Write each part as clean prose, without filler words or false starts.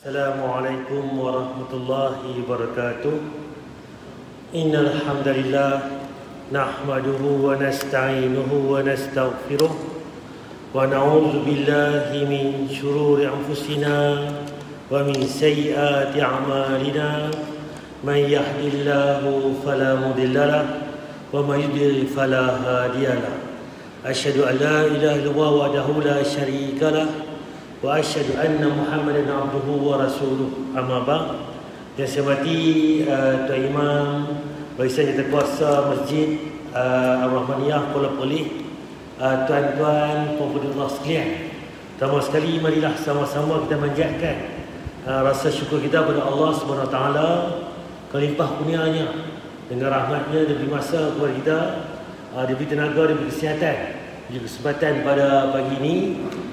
Assalamualaikum warahmatullahi wabarakatuh. Innal hamdalillah nahmaduhu wa nasta'inuhu wa nastaghfiruh wa na'udzu billahi min shururi anfusina wa min sayyiati a'malina. Man yahdihillahu fala mudilla lahu wa man yudlil fala hadiya lahu. Asyhadu an la ilaha illallah wahdahu la syarika lahu wa asyhadu anna Muhammadan abduhu wa rasuluh. Amma ba'd. Yang saya hormati Tuan Imam Barisan Jawatankuasa Masjid Ar-Rahmaniyah Kuala Perlis, tuan-tuan pemerintah sekalian, pertama sekali marilah sama-sama kita manjatkan rasa syukur kita kepada Allah Subhanahu Wa Taala kelimpah kurnianya dengan rahmatnya dia beri masa kepada kita, dia beri tenaga, dia beri kesihatan, beri kesempatan pada pagi ini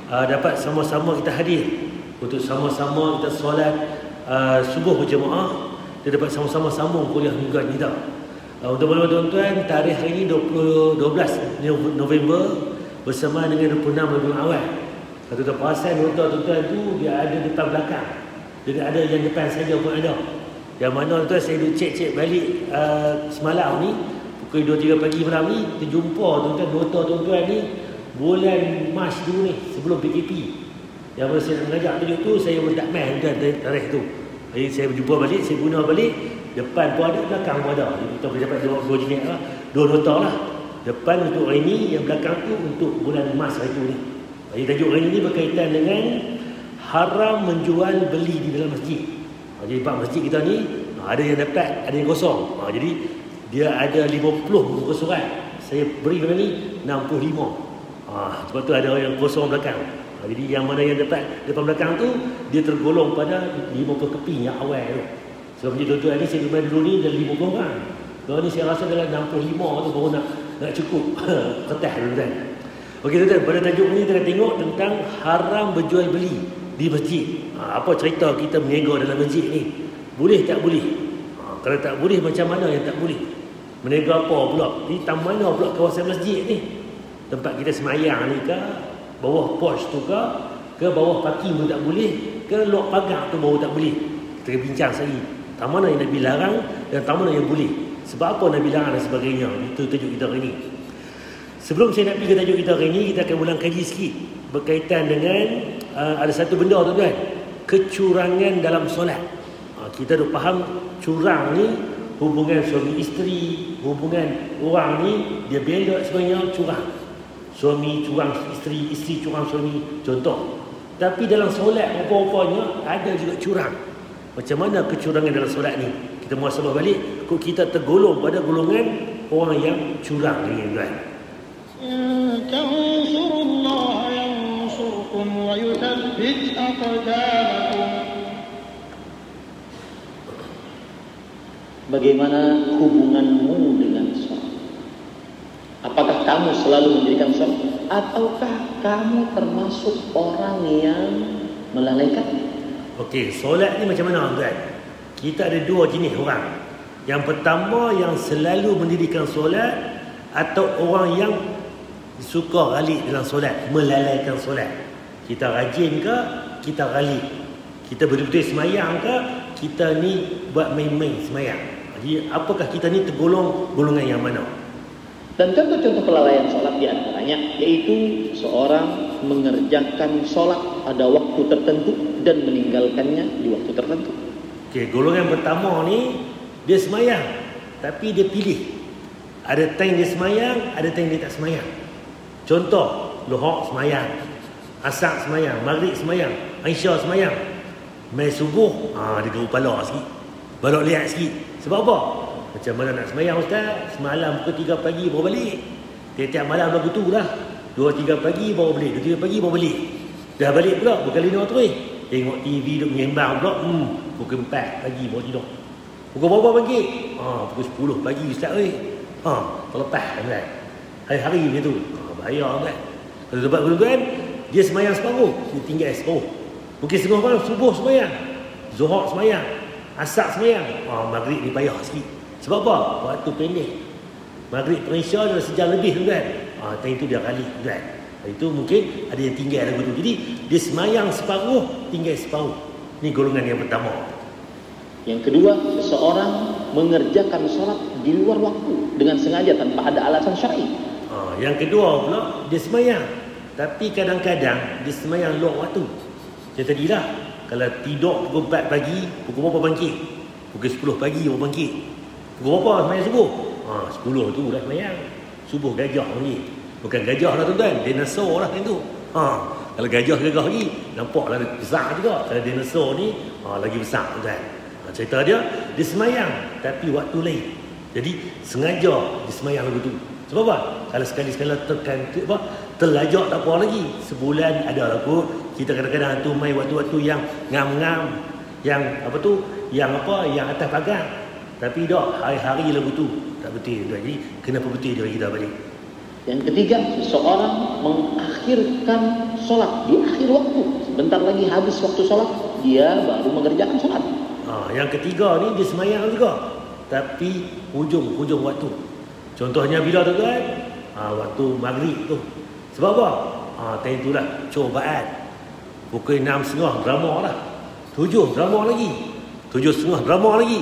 dapat sama-sama kita hadir untuk sama-sama kita solat subuh berjemaah. Kita dapat sama-sama sambung kuliah mingguan kita. Untuk tuan-tuan, tarikh hari ini 12 November bersama dengan 26 Rabiul Awal. Satu perasan tuan-tuan tu dia ada depan belakang. Dia ada yang depan saja pun ada. Yang mana tuan saya duk cek balik semalam ni pukul 2-3 pagi malam ni terjumpa tuan-tuan nota tuan-tuan ni bulan Mac dulu ni sebelum PKP. Yang mana saya mengajak tunjuk tu saya pun tak main tuan tarikh tu. Jadi saya berjumpa balik, saya guna balik, depan pun ada, belakang pun ada. Jadi kita boleh dapat dua jenis lah, dua nota lah. Depan untuk hari ni, yang belakang tu untuk bulan Mac hari tu ni. Jadi tajuk hari ni berkaitan dengan haram menjual beli di dalam masjid. Jadi bab masjid kita ni ada yang dapat, ada yang kosong. Jadi dia ada 50 muka surat. Saya beri benda ni 65. Sebab tu ada yang kosong belakang. Jadi yang mana yang dapat depan belakang tu dia tergolong pada 50 keping yang awal tu. Sebab tuan-tuan ni saya rumah dulu ni dah 50 orang. Kalau ni saya rasa dalam 65 tu baru nak cukup kertas tuan-tuan. Okey tuan-tuan, pada tajuk ni kita tengok tentang haram berjual beli di masjid. Apa cerita kita berniaga dalam masjid ni? Boleh tak boleh? Kalau tak boleh, macam mana yang tak boleh? Berniaga apa pula? Di taman mana pula kawasan masjid ni? Tempat kita semayang ni ke? Bawah porch tu ke bawah parking tu tak boleh, ke luar pagar tu baru tak boleh. Kita bincang sekali. Tak mana yang Nabi larang dan tak mana yang boleh. Sebab apa Nabi larang dan sebagainya. Itu tajuk kita hari ini. Sebelum saya nak pergi ke tajuk kita hari ini, kita akan ulang kaji sikit berkaitan dengan ada satu benda tuan-tuan, kecurangan dalam solat. Kita dah faham curang ni hubungan suami isteri, hubungan orang ni dia bela sebenarnya curang. Suami curang isteri, isteri curang suami, contoh. Tapi dalam solat rupa-rupanya ada juga curang. Macam mana kecurangan dalam solat ni? Kita muhasabah balik, kok kita tergolong pada golongan orang yang curang ni tuan. Tansurullah yansurkum wa yuthabbit aqdamakum. Bagaimana hubunganmu dengan solat? Apakah kamu selalu mendirikan sholat? Ataukah kamu termasuk orang yang melalaikan? Okey, solat ni macam mana tuan? Kita ada dua jenis orang. Yang pertama yang selalu mendirikan solat, atau orang yang suka galik dalam solat, melalaikan solat. Kita rajin ke, kita galik? Kita betul-betul semayang ke, kita ni buat main-main semayang? Jadi apakah kita ni tergolong golongan yang mana? Dan contoh-contoh kelalaian sholat diantaranya yaitu seorang mengerjakan sholat pada waktu tertentu dan meninggalkannya di waktu tertentu. Okey, golongan pertama ni dia semayang tapi dia pilih. Ada time dia semayang, ada time dia tak semayang. Contoh, Lohor semayang, Asar semayang, Maghrib semayang, Isya semayang. Mai subuh, dia gaul pala sikit, balok lihat sikit. Sebab apa? Macam mana nak semayang ustaz? Semalam pukul 3 pagi baru balik. Tiap-tiap malam lagu tu lah. 2-3 pagi baru balik, 2-3 pagi baru balik. Dah balik pula bukan lina terus. Tengok TV duk menyembang pula. Pukul 4 pagi baru tidur. Pukul berapa pagi? Pukul 10 pagi ustaz oi. Terlepas kan. Hari-hari macam tu. Bahaya kan. Kalau tempat tuan-tuan, dia semayang separuh, dia tinggal separuh. Mungkin setengah malam subuh semayang, Zuhur semayang, Asar semayang. Maghrib ni payah sikit. Sebab apa? Waktu pendek. Maghrib Isya dah sejam lebih tuan. Time tu dia kali tuan. Itu mungkin ada yang tinggal lagu tu. Jadi dia semayang separuh, tinggal separuh. Ini golongan yang pertama. Yang kedua, seseorang mengerjakan sholat di luar waktu dengan sengaja tanpa ada alasan syar'i. Yang kedua pula, dia semayang, tapi kadang-kadang dia semayang luar waktu. Macam tadilah, kalau tidur pukul 4 pagi, pukul berapa bangkit? Pukul 10 pagi baru bangkit. Pukul berapa semayang subuh? 10 tu dah semayang. Subuh gajah lagi. Bukan gajah lah tuan-tuan, dinosaur lah itu. Kalau gajah lagi, nampaklah besar juga. Kalau dinosaur ni, lagi besar tuan-tuan. Cerita dia semayang tapi waktu lain. Jadi sengaja dia semayang lagu tu. Sebab apa? Kalau sekali-sekala terlajak tak apa lagi. Sebulan ada lah kot. Kita kadang-kadang tu main waktu-waktu yang ngam-ngam, yang yang atas pagar. Tapi dah hari-hari lagu tu tak betul. Jadi kenapa betul dia kita balik? Yang ketiga, seseorang mengakhirkan sholat di akhir waktu. Sebentar lagi habis waktu sholat, dia baru mengerjakan sholat. Yang ketiga ni dia semayang juga, tapi hujung waktu. Contohnya bila tu kan? Waktu maghrib tu. Sebab apa? Time tu lah cobaan. Pukul 6.30 drama lah. 7 drama lagi. 7.30 drama lagi.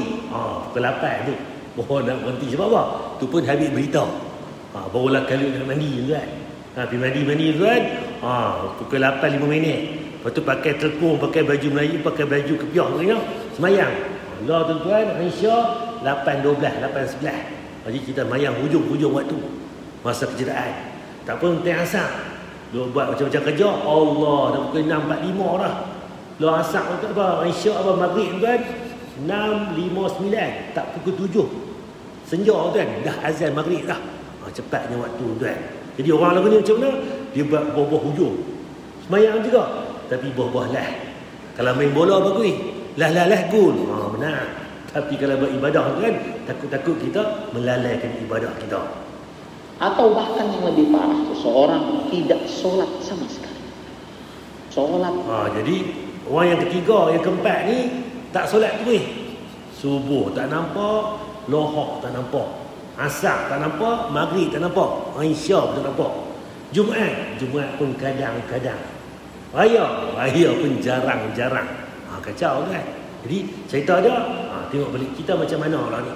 Pukul 8 tu. Nak berhenti sebab apa? Tu pun habis berita. Barulah kali nak mandi tu kan. Pergi mandi tu kan. Pukul 8.05. Lepas tu pakai telekung, pakai baju Melayu, pakai baju kepiah tu kan. Semayang. Allah tuan-tuan, Aisyah 8.12, 8.11. Jadi kita mayang hujung waktu masa kecederaan. Tak pun tengah asar. Dia buat macam-macam kerja. Allah, dah pukul 6.45 dah. Dia asar untuk apa? Aisyah apa maghrib kan? 6.59. Tak pukul 7. Senja kan? Dah azan maghrib dah. Cepatnya waktu tuan. Jadi orang lagu ni macam mana? Dia buat buah-buah hujung. Semayang juga. Tapi buah-buah lah. Kalau main bola bagus. Lah gol. Benar. Tapi kalau beribadah kan, takut-takut kita melalaikan ibadah kita. Atau bahkan yang lebih parah, seseorang tidak solat sama sekali. Solat. Jadi orang yang ketiga, yang keempat ni tak solat tu. Subuh tak nampak, lohor tak nampak, asar tak nampak, maghrib tak nampak, Isyak pun tak nampak. Jumaat pun kadang-kadang. Raya pun jarang-jarang. Kacau kan. Jadi cerita dia, tengok balik kita macam mana lah ni.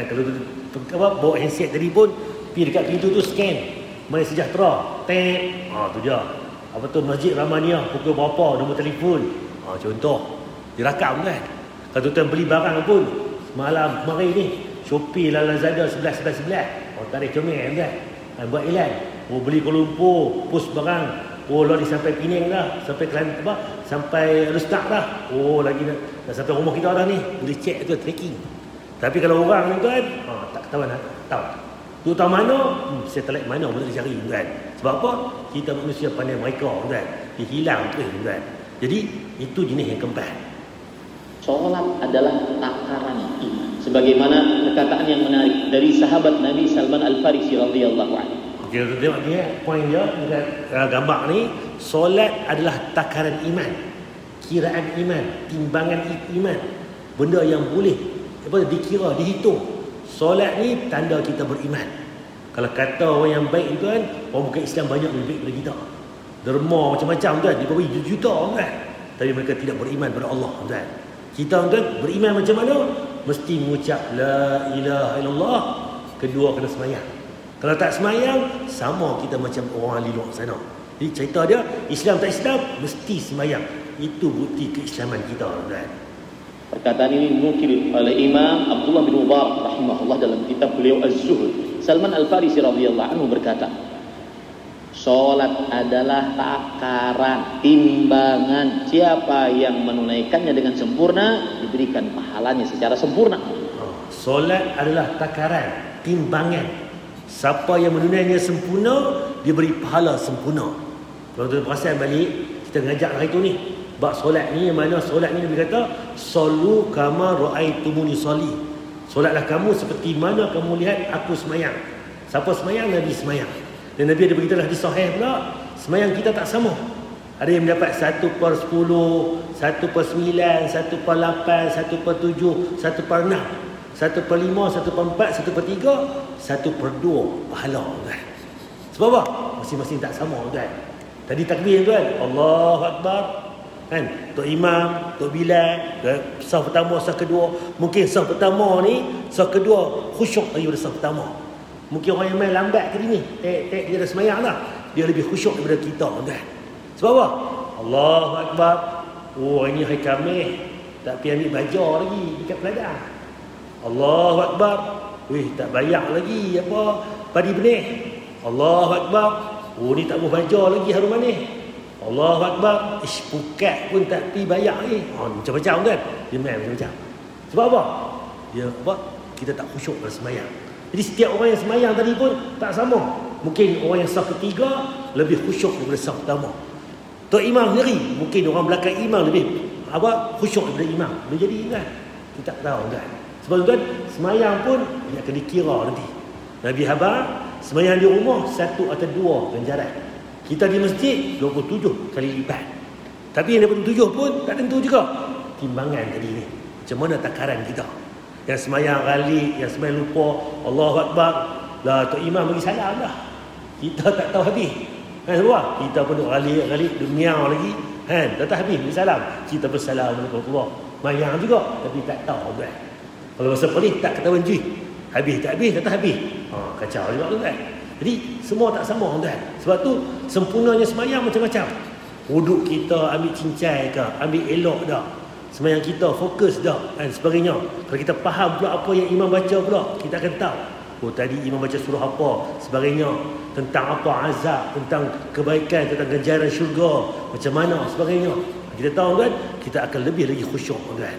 Kalau bawa handset tadi pun, pergi dekat pintu tu scan Mari Sejahtera, tap, tu je. Apa tu Masjid Rahmaniah pukul berapa, nombor telefon. Contoh dirakam kan. Kalau tuan beli barang pun semalam kemarin ni Shopee lah, Lazada 11 tarikh comel kan. Buat iklan. Beli Kuala Lumpur, post barang. Lari sampai Penang dah, sampai Kelantan sampai Rustak dah. Lagi dah sampai rumah kita dah ni. Boleh check tu tracking. Tapi kalau orang ni kan, tak ketahuan nak tahu. Tu tahu mana? Satelit mana boleh cari kan. Sebab apa? Kita manusia pandai mereka kan. Dia hilang tu kan. Jadi itu jenis yang keempat. Solat adalah takaran iman. Sebagaimana perkataan yang menarik dari sahabat Nabi Salman Al-Farisi radhiyallahu anhu. Kita tengok dia, poin dia gambar ni, solat adalah takaran iman, kiraan iman, timbangan iman, benda yang boleh dikira, dihitung. Solat ni tanda kita beriman. Kalau kata orang yang baik itu kan, orang bukan Islam banyak lebih baik daripada kita, derma macam-macam kan, dia beri juta kan, tapi mereka tidak beriman pada Allah kan. Kita kan beriman macam mana? Mesti mengucap la ilaha illallah, kedua kena semayang. Kalau tak semayang, sama kita macam orang di luar sana. Jadi cerita dia, Islam tak Islam, mesti semayang. Itu bukti keislaman kita. Kan? Perkataan ini dinukil oleh Imam Abdullah bin Mubarak rahimahullah dalam kitab beliau Az-Zuhud. Salman Al-Farisi radhiyallahu anhu berkata, solat adalah takaran, timbangan. Siapa yang menunaikannya dengan sempurna, diberikan pahalanya secara sempurna. Solat adalah takaran, timbangan. Siapa yang menunaikannya sempurna, dia beri pahala sempurna. Kalau tuan perasan balik, kita ngajak hari tu ni, bab solat ni, yang mana solat ni Nabi kata, sallu kama ra'aitumuni sholli. Solatlah kamu seperti mana kamu lihat aku semayang. Siapa semayang, Nabi semayang. Dan Nabi ada beritahu hadis sahih pula, semayang kita tak sama. Ada yang mendapat 1/10, 1/9, 1/8, 1/7, 1/6, 1/5, 1/4, 1/3, 1/2 pahala kan. Sebab apa? Masing-masing tak sama kan. Tadi takbir kan, Allahu Akbar, Kan? Tok Imam, Tok Bilal, saf pertama, saf kedua. Mungkin saf pertama ni, saf kedua khusyuk daripada saf pertama. Mungkin orang yang main lambat tadi ni, dia dah semayang dah, dia lebih khusyuk daripada kita, tuan. Sebab apa? Allahu Akbar. Oh, ini hari Khamis, tak pergi ambil baja lagi dekat peladang. Allahu Akbar. Weh, tak bayar lagi apa padi benih. Allahu Akbar. Oh, ni tak boleh baja lagi harum manis. Allahu Akbar. Pukat pun tak pergi bayar ni. Macam-macam kan. Dia main macam-macam. Sebab apa? Dia apa? Kita tak khusyuk dalam semayang. Jadi setiap orang yang semayang tadi pun tak sama. Mungkin orang yang saf ketiga lebih khusyuk daripada saf pertama. Tok Imam sendiri, mungkin orang belakang imam lebih khusyuk daripada imam. Boleh jadi kan? Kita tak tahu kan. Sebab kan semayang pun dia akan dikira nanti. Nabi habar semayang di rumah 1 atau 2 ganjaran. Kita di masjid 27 kali lipat. Tapi yang 27 pun tak tentu juga. Timbangan tadi ni. Macam mana takaran kita? Yang semayang galik, yang semayang lupa, Allahu Akbar, lah Tok Imam bagi salam dah. Kita tak tahu habis. Kan semua? Kita pun duk galik, duk miau lagi. Kan? Tak tahu habis bagi salam. Kita bersalamualaikum warahmatullahi. Mayang juga tapi tak tahu kan. Kalau masa polis tak ketahuan juih. Habis tak habis, tak tahu habis. Kacau juga kan. Jadi semua tak sama kan. Sebab tu sempurnanya semayang macam-macam. Wuduk kita ambil cincai ke, ambil elok dah. Semayang kita fokus dah dan sebagainya. Kalau kita faham pula apa yang imam baca pula, kita akan tahu. Oh, tadi imam baca surah apa, sebagainya. Tentang apa azab, tentang kebaikan, tentang ganjaran syurga, macam mana, sebagainya. Kita tahu kan, kita akan lebih lagi khusyuk kan.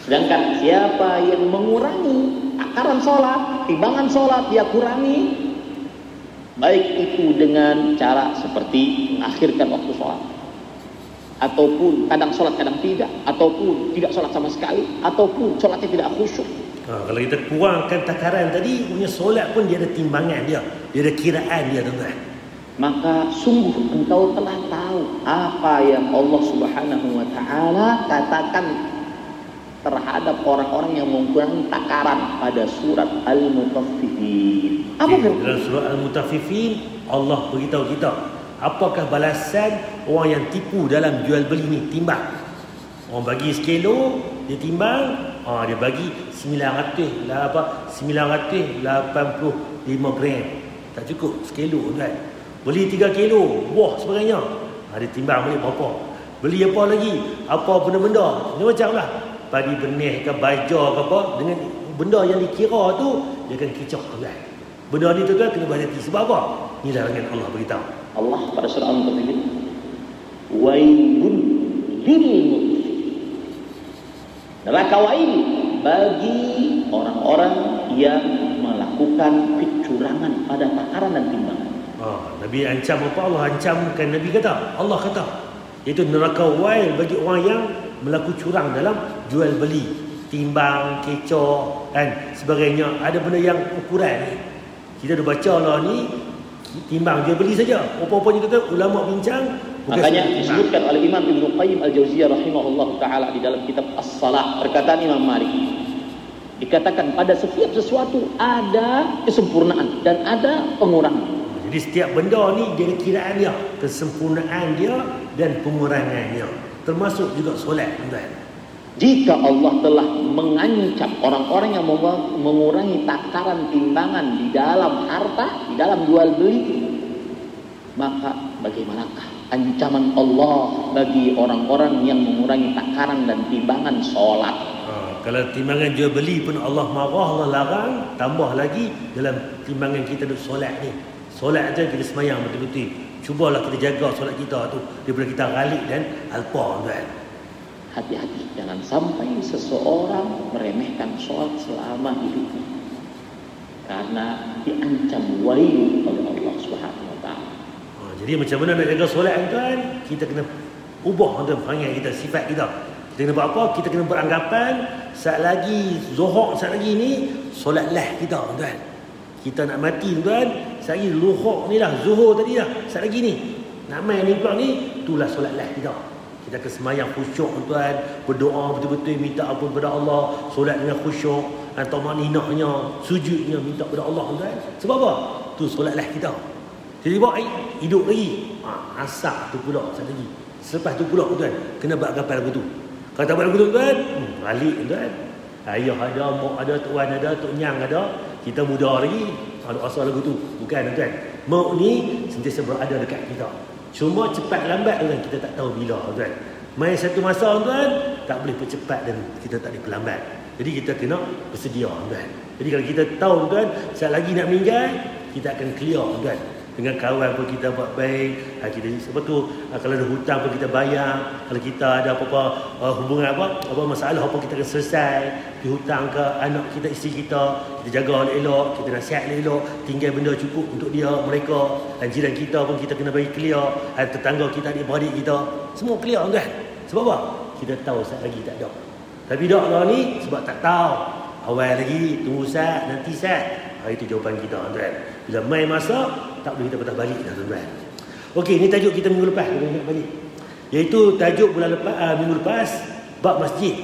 Sedangkan siapa yang mengurangi takaran solat, timbangan solat, dia kurangi. Baik itu dengan cara seperti mengakhirkan waktu solat, ataupun kadang solat kadang tidak, ataupun tidak solat sama sekali, ataupun solatnya tidak khusyuk. Kalau kita kurangkan takaran tadi, punya solat pun dia ada timbangan dia ada kiraan dia tuan-tuan. Maka sungguh engkau telah tahu apa yang Allah Subhanahu wa taala katakan terhadap orang-orang yang mengurangi takaran pada surat Al-Mutaffifin. Apa dalam surat Al-Mutaffifin Allah beritahu kita apakah balasan orang yang tipu dalam jual beli ni, timbang. Orang bagi sekilo, dia timbang, dia bagi 985 gram. Tak cukup sekilo kan. Beli 3 kilo buah sebagainya. Dia timbang balik berapa. Beli apa lagi? Apa benda-benda. Macam lah. Padi benih ke baja ke apa. Dengan benda yang dikira tu, dia akan kicau kan. Benda ni tu kan kena berhati. Sebab apa? Ni larangan Allah beritahu. Allah pada surah Al-Mutaffifin. Wailun lil neraka wail bagi orang-orang yang melakukan kecurangan pada takaran dan timbangan. Nabi ancam apa? Allah ancamkan, Nabi kata, Allah kata, iaitu neraka wail bagi orang yang melakukan curang dalam jual beli, timbang, kecoh kan sebagainya. Ada benda yang ukuran ni, kita dah baca lah ni, timbang jual beli saja. Apa-apanya kata ulama bincang. Makanya disebutkan oleh Imam Ibnu Qayyim Al-Jauziyah rahimahullah ta'ala di dalam kitab As-Salah, perkataan Imam Malik, dikatakan pada setiap sesuatu ada kesempurnaan dan ada pengurangan. Jadi setiap benda ni dia ada kiraan dia, kesempurnaan dia dan pengurangannya. Termasuk juga solat, tuan. Jika Allah telah mengancam orang-orang yang mengurangi takaran timbangan di dalam harta, di dalam jual beli, maka bagaimanakah ancaman Allah bagi orang-orang yang mengurangi takaran dan timbangan solat? Kalau timbangan jual beli pun Allah marah, Allah larang, tambah lagi dalam timbangan kita duduk solat ni. Solat aja kita semayang betul-betul. Cubalah kita jaga solat kita tu daripada kita galik dan alpa, tuan. Hati-hati, jangan sampai seseorang meremehkan solat selama hidupnya, karena diancam wail oleh Allah Subhanahu wa taala. Jadi macam mana nak jaga solat, tuan? Kita kena ubah tuan panggil kita, sifat kita. Kita kena buat apa? Kita kena beranggapan saat lagi zuhur, saat lagi ni solat lah kita, tuan. Kita nak mati, tuan. Saat lagi zuhur ni lah, zuhur tadi lah, saat lagi ni nak main ni pula ni, itulah solat lah kita. Kita akan semayang khusyuk, tuan. Berdoa betul-betul, minta ampun kepada Allah. Solat dengan khusyuk, atau makninahnya, sujudnya, minta kepada Allah, tuan. Sebab apa? Tu solat lah kita. Jadi buat hidup lagi. Asar tu pula satu lagi. Selepas tu pula tuan, kena buat kapal lagu tu. Kalau tak buat lagu tu tuan, balik tuan. Ayah ada, mak ada, tuan ada, tok nyang ada. Kita muda lagi. Kalau asal lagu tu. Bukan tuan. Mak ni sentiasa berada dekat kita. Cuma cepat lambat tuan, kita tak tahu bila tuan. Main satu masa tuan, tak boleh percepat dan kita tak boleh perlambat. Jadi kita kena bersedia tuan. Jadi kalau kita tahu tuan, saat lagi nak meninggal, kita akan clear tuan. Dengan kawan pun kita buat baik, kita sebab tu kalau ada hutang pun kita bayar. Kalau kita ada apa-apa hubungan apa masalah apa kita akan selesai. Pergi hutang ke anak kita, isteri kita jaga elok, kita nasihat elok, tinggal benda cukup untuk dia, mereka, dan jiran kita pun kita kena bagi clear, tetangga kita, adik-beradik kita, semua clear tuan. Sebab apa? Kita tahu saat lagi tak ada. Tapi tak lah ni sebab tak tahu. Awal lagi, tunggu saat, nanti saat. Itu jawapan kita tuan. Bila main masa, tak boleh kita patah balik dah tuan. Okey, ni tajuk kita minggu lepas, kita ingat balik. Iaitu tajuk minggu lepas, bab masjid.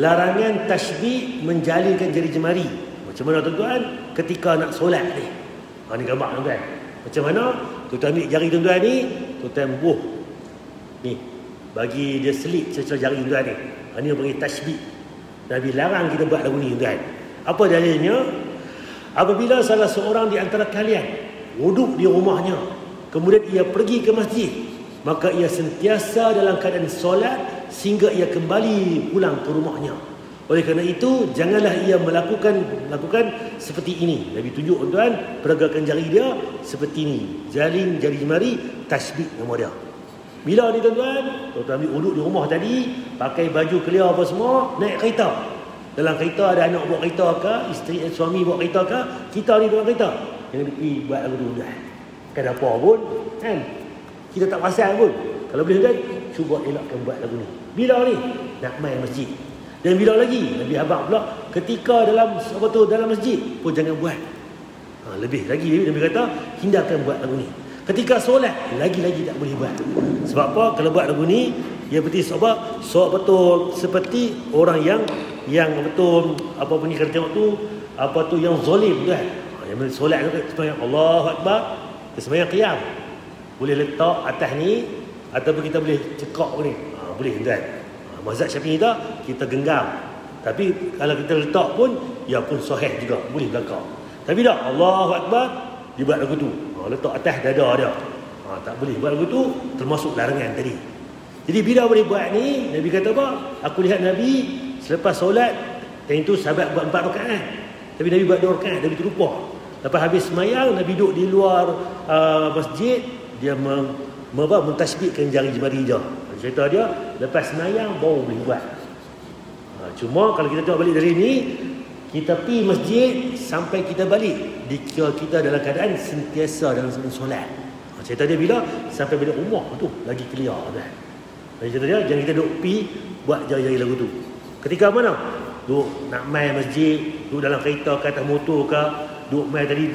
Larangan tashbih menjalinkan jari jemari. Macam mana tuan-tuan ketika nak solat ni? Ni gambar tuan. Macam mana? Tuan ambil jari tuan ni, tuan buh. Ni, bagi dia selip celah jari tuan ni. Ni yang panggil tashbih. Nabi larang kita buat lagu ni tuan. Apa dalilnya? Apabila salah seorang di antara kalian wuduk di rumahnya, kemudian ia pergi ke masjid, maka ia sentiasa dalam keadaan solat sehingga ia kembali pulang ke rumahnya. Oleh kerana itu, janganlah ia melakukan seperti ini. Nabi tunjuk tuan, peragakan jari dia seperti ini. Jalin jari jemari, tasbih nama dia. Bila ni tuan-tuan, tuan ambil wuduk di rumah tadi, pakai baju clear apa semua, naik kereta. Dalam kereta ada anak bawa kereta ke, isteri suami bawa kereta ke, kita ni dalam kereta. Yang pergi buat lagu tu dah. Kan apa pun, kan? Kita tak pasal pun. Kalau boleh tuan, cuba elakkan buat lagu ni. Bila ni? Nak main masjid. Dan bila lagi? Nabi abang pula, ketika dalam masjid pun jangan buat. Lebih lagi Nabi kata, hindarkan buat lagu ni. Ketika solat, lagi-lagi tak boleh buat. Sebab apa? Kalau buat lagu ni, dia berarti solat betul seperti orang yang betul apa pun ni kata tengok tu, apa tu yang zalim kan. Yang solat tu sembahyang Allahu Akbar, sembahyang qiyam. Boleh letak atas ni ataupun kita boleh cekak ni. Boleh kan. Mazhab Syafi'i kita genggam. Tapi kalau kita letak pun ia pun sahih juga, boleh belakang. Tapi tak Allahu Akbar dibuat lagu tu. Letak atas dada dia. Tak boleh buat lagu tu, termasuk larangan tadi. Jadi bila boleh buat ni, Nabi kata apa? Aku lihat Nabi selepas solat, dan itu sahabat buat 4 rakaat. Tapi Nabi buat 2 rakaat, Nabi terlupa. Lepas habis semayang, Nabi duduk di luar masjid, dia mentasbihkan jari jemari je. Cerita dia, lepas semayang baru boleh buat. Cuma kalau kita tengok balik dari ni, kita pergi masjid sampai kita balik, kita dalam keadaan sentiasa dalam solat. Cerita dia bila sampai balik rumah tu lagi clear dah. Jadi cerita dia, jangan kita duduk pergi buat jari-jari lagu tu. Ketika mana? Duduk nak main masjid, duduk dalam kereta ke atas motor ke, duduk main tadi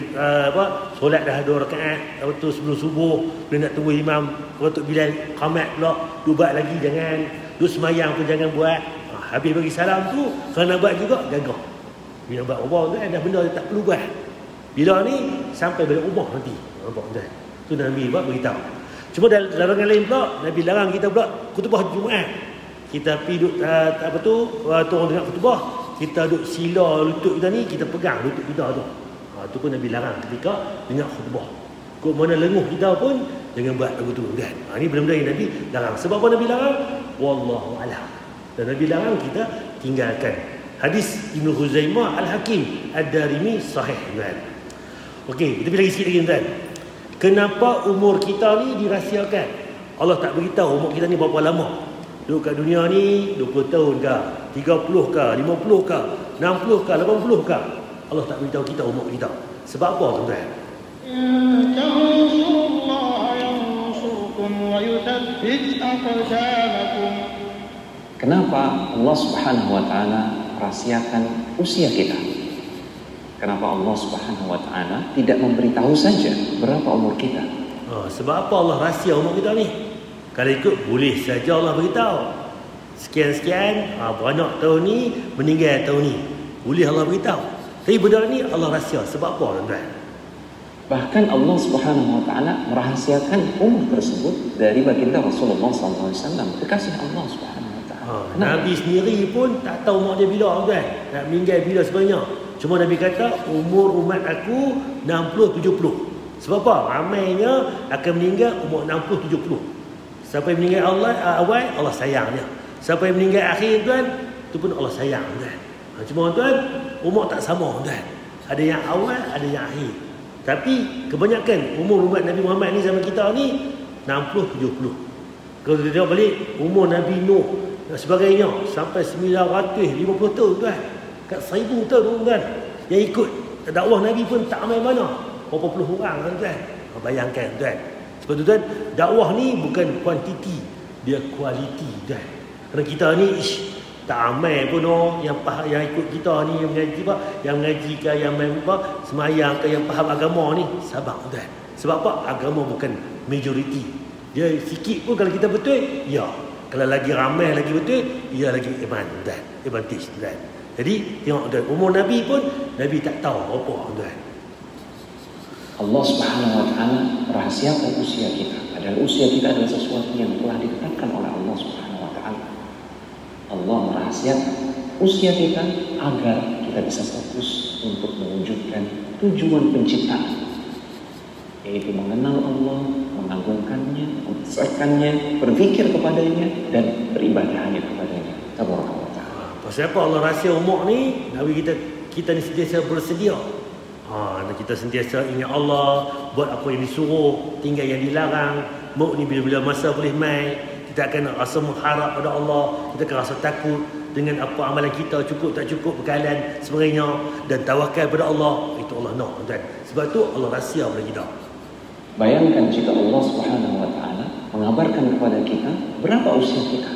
solat dah 2 rakaat, lepas tu sebelum subuh boleh nak tunggu imam untuk Bilal qamat pula, duduk buat lagi jangan. Duduk semayang pun jangan buat. Habis bagi salam tu, kalau nak buat juga jaga. Bila buat Allah tu ada benda yang tak perlu buat. Bila ni sampai balik rumah nanti. Nampak tuan? Tu Nabi buat beritahu. Cuma dalam larangan lain pula, Nabi larang kita pula khutbah Jumaat. Kita pergi duduk orang dengar khutbah, kita duduk sila lutut kita ni, kita pegang lutut kita tu. Tu pun Nabi larang ketika dengar khutbah. Kok mana lenguh kita pun jangan buat lagu tu kan. Ni benda-benda yang Nabi larang. Sebab apa Nabi larang? Wallahu a'lam. Dan Nabi larang kita tinggalkan. Hadis Ibnu Huzaimah Al-Hakim Ad-Darimi sahih kan. Okey, kita pergi lagi sikit lagi tuan. Kenapa umur kita ni dirahsiakan? Allah tak beritahu umur kita ni berapa lama. Duduk kat dunia ni 20 tahun ke, 30 ke, 50 ke, 60 ke, 80 ke. Allah tak beritahu kita umur kita. Sebab apa tuan-tuan? Kenapa Allah Subhanahu wa taala rahsiakan usia kita? Kenapa Allah Subhanahu wa taala tidak memberitahu saja berapa umur kita? Sebab apa Allah rahsia umur kita ni? Kalau ikut boleh saja Allah beritahu. Sekian-sekian beranak tahun ni, meninggal tahun ni. Boleh Allah beritahu. Tapi benda ni Allah rahsia. Sebab apa tuan-tuan? Bahkan Allah Subhanahu wa taala merahasiakan umur tersebut dari baginda Rasulullah SAW, kekasih Allah Subhanahu wa taala. Nabi sendiri pun tak tahu umur dia bila, kan? Nak meninggal bila sebenarnya. Cuma Nabi kata umur umat aku 60-70. Sebab apa? Ramainya akan meninggal umur 60-70. Siapa yang meninggal awal, Allah sayang dia. Siapa yang meninggal akhir, tuan, itu pun Allah sayang, tuan. Cuma tuan, umur tak sama, tuan. Ada yang awal, ada yang akhir. Tapi kebanyakan umur umat Nabi Muhammad ni zaman kita ni 60-70. Kalau kita tengok balik umur Nabi Nuh dan sebagainya sampai 950 tahun, tuan. Kat 1000 tahun, tuan. Yang ikut dakwah Nabi pun tak ramai mana. Berapa puluh orang, tuan. Bayangkan, tuan. Sebab tu, tuan, dakwah ni bukan kuantiti, dia kualiti, tuan. Kerana kita ni tak ramai pun yang ikut kita ni, yang mengaji apa, yang mengaji ke, yang apa, semayang ke, yang faham agama ni. Sabar, tuan. Sebab apa? Agama bukan majoriti. Dia sikit pun kalau kita betul, ya. Kalau lagi ramai lagi betul, ia lagi iman, tuan. Advantage, tuan. Jadi tengok, tuan, umur Nabi pun Nabi tak tahu apa, tuan. Allah Subhanahu wa taala merahasiakan usia kita. Padahal usia kita adalah sesuatu yang telah ditetapkan oleh Allah Subhanahu wa taala. Allah merahasiakan usia kita agar kita bisa fokus untuk mewujudkan tujuan penciptaan, yaitu mengenal Allah, mengagungkannya, membesarkannya, berpikir kepadanya, dan beribadah hanya kepadanya. Tabaraka wa ta'ala. Pasal apa Allah rahsia umur ni? Nabi kita ni sentiasa bersedia. Kita sentiasa ingat Allah, buat apa yang disuruh, tinggal yang dilarang. Maut ni bila-bila masa boleh mai. Kita akan rasa mengharap pada Allah, kita akan rasa takut dengan apa amalan kita, cukup tak cukup, bekalan sebagainya, dan tawakal pada Allah. Itu Allah nak, tuan. Sebab tu Allah rahsia pada kita. Bayangkan jika Allah Subhanahu wa taala mengabarkan kepada kita berapa usia kita.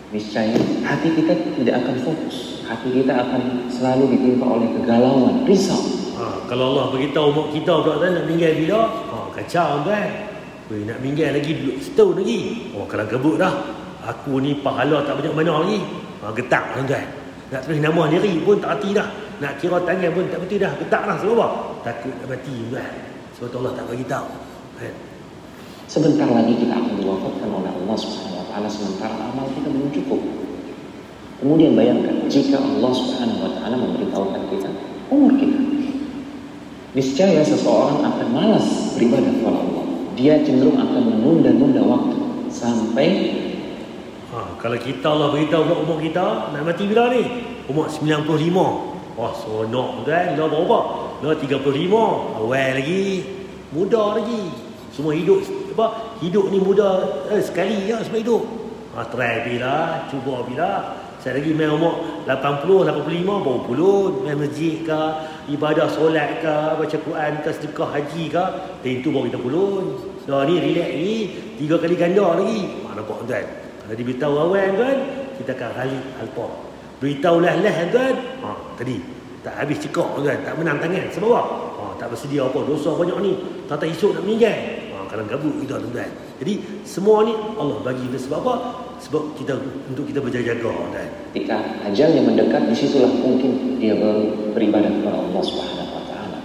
Niscaya hati kita tidak akan fokus. Hati kita akan selalu ditimpa oleh kegalauan, risau. Kalau Allah beritahu umur kita pula, tuan, nak meninggal bila? Kacau, tuan. Nak meninggal lagi setahun lagi. Kalau gebuk dah. Aku ni pahala tak banyak mana lagi. Getak, tuan. Nak tulis nama diri pun tak hati dah. Nak kira tangan pun tak betul dah. Getak dah. Sebab apa? Takut nak mati, tuan. Sebab tu Allah tak bagi tahu. Sebentar lagi kita akan diwafatkan oleh Allah Subhanahu wa taala, sementara amal kita belum cukup. Kemudian bayangkan jika Allah Subhanahu wa taala memberitahukan kita umur kita. Niscaya seseorang akan malas beribadah kepada Allah. Dia cenderung akan menunda-nunda waktu sampai kalau kita Allah beritahu umur kita nak mati bila ni? Umur 95. Wah, sonok, kan? Dah berapa? Dah 35. Awal lagi. Muda lagi. Semua hidup apa? Hidup ni muda sekali je semua hidup. Try bila, cuba bila. Saya lagi main umur 80, 85 baru pulun. Main masjid ke, ibadah solat ke, baca Quran ke, sedekah haji ke, tentu baru kita pulun. Dah ni relax ni 3 kali ganda lagi. Nampak, tuan? Kalau diberitahu awal, tuan, kita akan ralik alpa. Beritahu lah tuan. Tadi tak habis cekak, tuan, tak menang tangan. Sebab apa? Tak bersedia apa, dosa banyak ni. Tak esok nak meninggal. Kalau gabut kita, tuan. Jadi semua ni Allah bagi kita. Sebab apa? Sebab kita untuk kita berjaga-jaga, tuan. Ketika ajal yang mendekat, disitulah mungkin dia baru beribadah kepada Allah Subhanahu wa taala.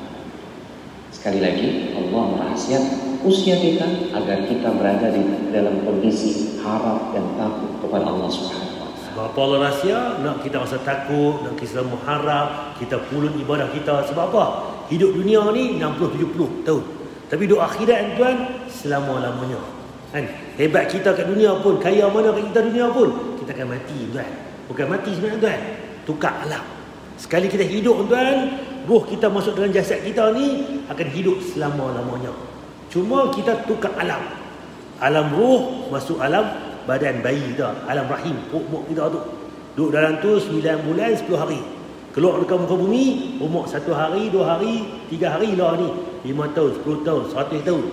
Sekali lagi, Allah merahasiakan usia kita agar kita berada di dalam kondisi harap dan takut kepada Allah Subhanahu wa taala. Sebab apa Allah rahsia? Nak kita rasa takut, nak kita mengharap, kita pulun ibadah kita. Sebab apa? Hidup dunia ni 60-70 tahun. Tapi hidup akhirat, tuan, selama-lamanya. Kan? Hebat kita kat dunia pun, kaya mana kat kita dunia pun, kita akan mati, tuan. Bukan mati sebenarnya, tuan. Tukar alam. Sekali kita hidup, tuan, roh kita masuk dalam jasad kita ni akan hidup selama-lamanya. Cuma kita tukar alam. Alam roh masuk alam badan bayi kita, alam rahim, perut kita tu. Duduk dalam tu 9 bulan 10 hari. Keluar dekat muka bumi, umur 1 hari, 2 hari, 3 hari lah ni. 5 tahun, 10 tahun, 100 tahun.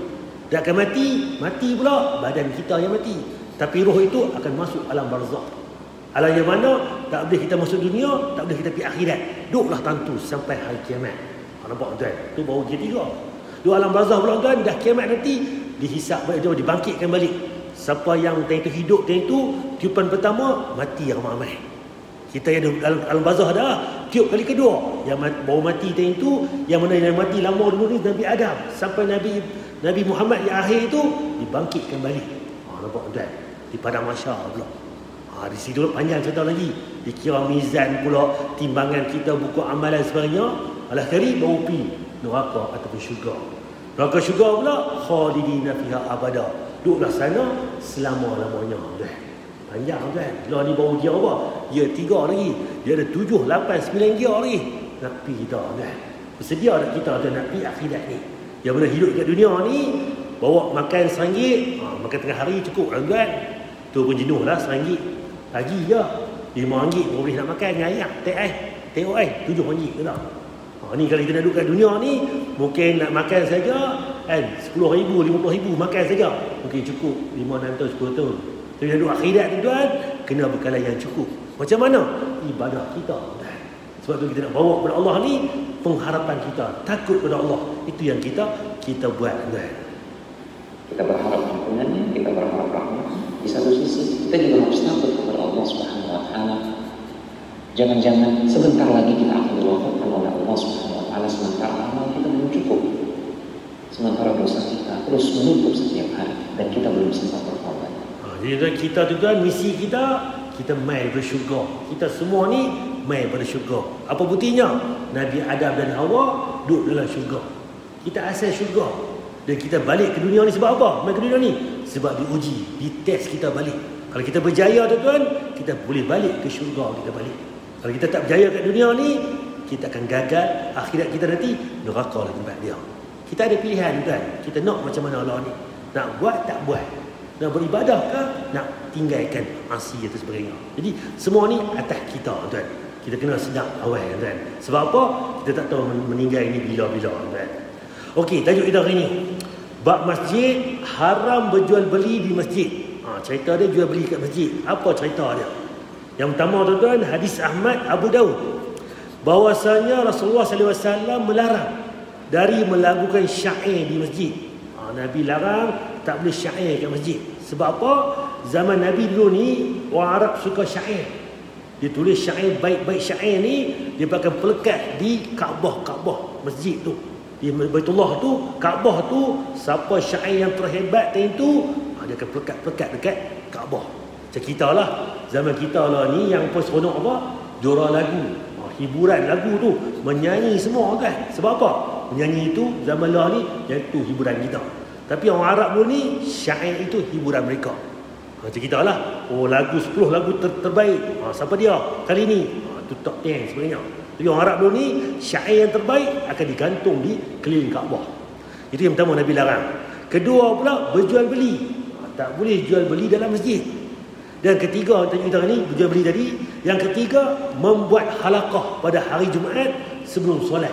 Dia akan mati pula badan kita yang mati. Tapi roh itu akan masuk alam barzakh. Alam yang mana tak boleh kita masuk dunia, tak boleh kita pergi akhirat. Duduklah tentu sampai hari kiamat. Nampak, tuan? Tu baru ketiga. Duduk alam barzakh pula, tuan, dah kiamat nanti dihisap balik, dibangkitkan balik. Siapa yang time tu hidup, time tu tiupan pertama mati ramai-ramai. Kita yang dalam alam barzakh dah tiup kali kedua. Yang baru mati time tu, yang mana yang mati lama dulu ni Nabi Adam sampai Nabi Muhammad yang akhir itu dibangkitkan balik. Nampak tuan? Di padang mahsyar pula. Di situ panjang cerita lagi. Dikira mizan pula, timbangan kita, buku amalan sebagainya. Al-akhiri baru pergi neraka ataupun syurga. Neraka syurga pula khalidina fiha abada. Duduklah sana selama-lamanya. Panjang tuan. Lah ni baru dia apa? Dia 3 lagi. Dia ada 7, 8, 9 dia lagi. Nak pergi kita tuan. Bersedia tak kita tuan nak pergi akhirat ni? Yang mana hidup kat dunia ni, bawa makan RM1, makan tengah hari cukup lah tuan. Tu pun jenuh lah RM1. Lagi je RM5 pun boleh nak makan dengan ayam, tengok RM7 ke tak? Ni kalau kita nak duduk kat dunia ni, mungkin nak makan saja kan, RM10,000, RM50,000 makan saja mungkin cukup 5-6 tahun, 10 tahun. Tapi nak duduk akhirat ni tuan, kena bekalan yang cukup. Macam mana? Ibadah kita tuan. Sebab tu kita nak bawa kepada Allah ni, pengharapan kita, takut kepada Allah. Itu yang kita buat tuan. Kita berharap ampunannya, kita berharap rahmat. Di satu sisi kita juga harus takut kepada Allah Subhanahu wa taala. Jangan-jangan sebentar lagi kita akan diwafatkan oleh Allah Subhanahu wa taala, sementara amal kita belum cukup. Sementara dosa kita terus menumpuk setiap hari dan kita belum sempat bertaubat. Jadi kita tu tuan, misi kita mai ke syurga. Kita semua ni mai pada syurga. Apa buktinya? Nabi Adam dan Hawa duduk dalam syurga. Kita asal syurga. Dan kita balik ke dunia ni sebab apa? Mai ke dunia ni sebab diuji, dites kita balik. Kalau kita berjaya tuan, kita boleh balik ke syurga, kita balik. Kalau kita tak berjaya kat dunia ni, kita akan gagal. Akhirat kita nanti neraka lah tempat dia. Kita ada pilihan tuan. Kita nak macam mana Allah ni. Nak buat tak buat. Nak beribadah ke, nak tinggalkan asi atau sebagainya. Jadi semua ni atas kita tuan. Kita kena sedar awal tuan. Sebab apa? Kita tak tahu meninggal ini bila-bila tuan. Okey, tajuk kita hari ni, bab masjid, haram berjual beli di masjid. Cerita dia jual beli kat masjid. Apa cerita dia? Yang pertama tuan-tuan, hadis Ahmad Abu Daud, bahwasanya Rasulullah SAW melarang dari melakukan syair di masjid. Nabi larang tak boleh syair kat masjid. Sebab apa? Zaman Nabi dulu ni, orang Arab suka syair. Dia tulis syair, baik-baik syair ni dia pakai pelekat di Kaabah masjid tu. Di Baitullah tu, Kaabah tu, siapa syair yang terhebat tu, dia akan pelekat dekat Kaabah. Macam kita lah, zaman kita lah ni yang pun seronok apa? Jora lagu, hiburan lagu tu, menyanyi semua kan. Sebab apa? Menyanyi itu zaman lah ni, iaitu hiburan kita. Tapi orang Arab dulu ni, syair itu hiburan mereka. Macam kita lah, lagu 10 lagu terbaik, siapa dia kali ni? Itu top 10 sebenarnya. Tapi orang Arab dulu ni, syair yang terbaik akan digantung di keliling Kaabah. Itu yang pertama Nabi larang. Kedua pula, berjual beli. Tak boleh jual beli dalam masjid. Dan ketiga, kita ni berjual beli tadi. Yang ketiga, membuat halaqah pada hari Jumaat sebelum solat.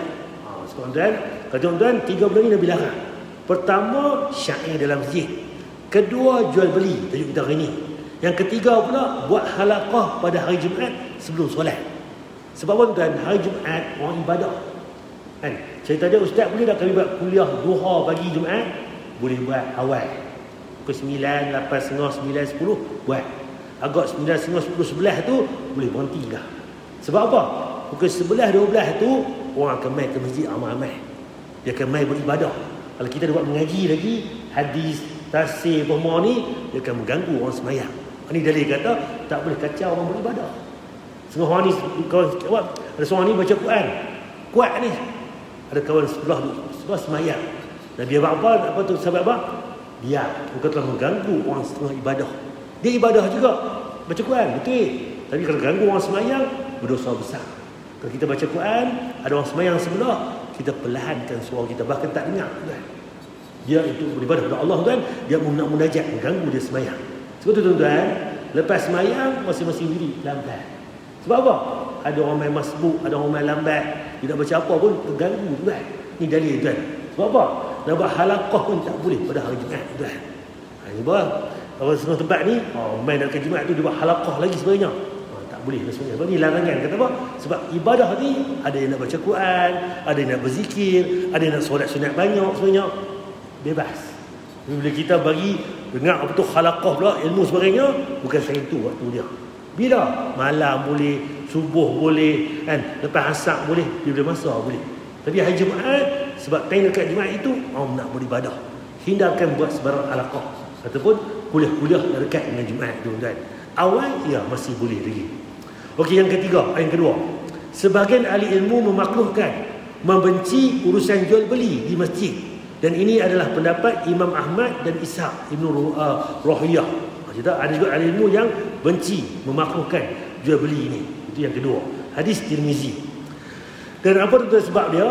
Tuan-tuan, 3 benda ni Nabi larang. Pertama, syair dalam masjid. Kedua, jual beli, tajuk kita hari ni. Yang ketiga pula, buat halaqah pada hari Jumaat sebelum solat. Sebab apa tuan? Hari Jumaat orang ibadah kan? Cerita dia, ustaz boleh tak kami buat kuliah duha pagi Jumaat? Boleh buat awal pukul 9, 8.30, 9, 10 buat. Agak 9.30, 10, 11 tu boleh berhenti dah. Sebab apa? Pukul 11, 12 tu orang akan mai ke masjid ramai-ramai. Dia akan mai beribadah. Kalau kita buat mengaji lagi, hadis, tafsir, semua ni, dia akan mengganggu orang semayang. Ini dalil kata tak boleh kacau orang beribadah. Setengah orang ni, ada seorang ni baca Quran, kuat ni. Ada kawan sebelah semayang. Nabi apa tu sebab apa? Dia bukan telah mengganggu orang setengah ibadah. Dia ibadah juga, baca Quran, betul. Tapi kalau ganggu orang semayang, berdosa besar. Kalau kita baca Quran, ada orang semayang sebelah, kita perlahankan suara kita, bahkan tak dengar tuan. Dia itu beribadah kepada Allah tuan, dia nak munajat, mengganggu dia semayang. Sebab tu tuan-tuan, lepas semayang masing-masing diri lambat. Sebab apa? Ada orang main masbuk, ada orang main lambat, dia nak baca apa pun terganggu tuan. Ni dalil tuan. Sebab apa? Nak buat halaqah pun tak boleh pada hari Jumaat tuan. Ini bahawa orang setengah tempat ni main dekat Jumaat tu dia buat halaqah lagi sebenarnya. Tak boleh sebenarnya. Sebab ni larangan. Kata apa? Sebab ibadah ni ada yang nak baca Quran, ada yang nak berzikir, ada yang nak solat sunat banyak sebenarnya. Bebas. Bila kita bagi dengar apa tu halaqah pula, ilmu sebagainya, bukan saya itu waktu dia. Bila? Malam boleh, subuh boleh kan, lepas asar boleh, bila masa boleh. Tapi hari Jumaat sebab time dekat Jumaat itu nak beribadah. Hindarkan buat sebarang alaqah ataupun kuliah-kuliah dekat dengan Jumaat tu tuan. Awal ya masih boleh lagi. Okey, yang kedua, sebahagian ahli ilmu memakruhkan membenci urusan jual beli di masjid, dan ini adalah pendapat Imam Ahmad dan Ishaq Ibnu Rahiyah. Ada juga ahli ilmu yang benci, memakruhkan jual beli ini. Itu yang kedua. Hadis Tirmizi. Dan apa itu sebab dia?